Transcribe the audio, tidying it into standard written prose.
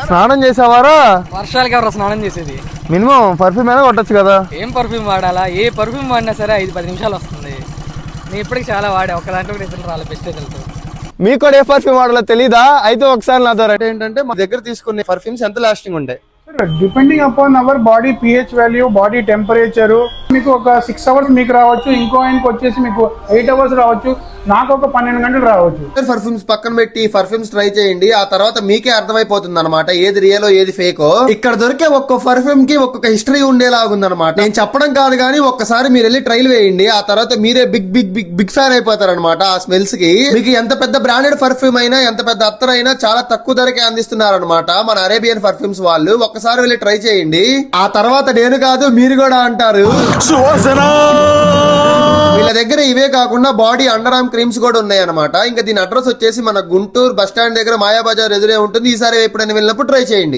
స్నానం చేసావారా? వర్షాలకి ఎవరు స్నానం చేసేది? మినిమం పర్ఫ్యూమ్ అయినా కొట్టచ్చు కదా. ఏం పర్ఫ్యూమ్ వాడాలా? ఏ పర్ఫ్యూమ్ వాడినా సరే 5-10 నిమిషాలు వస్తుంది. నేను ఇప్పటికి చాలా వాడా, ఒక దాంట్లో రిజల్ట్ రాలేదు, బెస్ట్ రిజల్ట్. మీకు కూడా ఏ పర్ఫ్యూమ్ వాడాలో తెలీదా? అయితే ఒకసారి నా ద్వారా ఏంటంటే మా దగ్గర తీసుకునే పర్ఫ్యూమ్స్ ఎంత లాస్టింగ్ ఉంటాయి depending upon our body pH value, body temperature. మీకు ఒక 6 అవర్స్ మీకు రావచ్చు, ఇంకో ఆయనకి వచ్చేసి మీకు 8 అవర్స్ రావచ్చు, నాకు ఒక 12 గంటలు రావచ్చు. పర్ఫ్యూమ్స్ పక్కన పెట్టి పర్ఫ్యూమ్స్ ట్రై చేయండి, ఆ తర్వాత మీకే అర్థమైపోతుంది అనమాట ఏది రియలో ఏది ఫేకో. ఇక్కడ దొరికే ఒక్క పర్ఫ్యూమ్ కి ఒక్కొక్క హిస్టరీ ఉండేలాగుందనమాట. నేను చెప్పడం కాదు కానీ ఒక్కసారి మీరు వెళ్ళి ట్రైల్ వేయండి, ఆ తర్వాత మీరే big big big big fan అయిపోతారనమాట ఆ స్మెల్స్ కి. మీకు ఎంత పెద్ద బ్రాండెడ్ పర్ఫ్యూమ్ అయినా, ఎంత పెద్ద అత్తర్ అయినా చాలా తక్కువ ధరకే అందిస్తున్నారనమాట మన అరేబియన్ పర్ఫ్యూమ్స్ వాళ్ళు. ఒక్కసారి వెళ్ళి ట్రై చేయండి, ఆ తర్వాత నేను కాదు మీరు కూడా అంటారు. వీళ్ళ దగ్గర ఇవే కాకుండా బాడీ అండర్ ఆర్మ్ క్రీమ్స్ కూడా ఉన్నాయి అనమాట. ఇంకా దీని అడ్రస్ వచ్చేసి మన గుంటూరు బస్ స్టాండ్ దగ్గర మాయాబజార్ ఎదురే ఉంటుంది. ఈసారి ఎప్పుడైనా వెళ్ళినప్పుడు ట్రై చేయండి.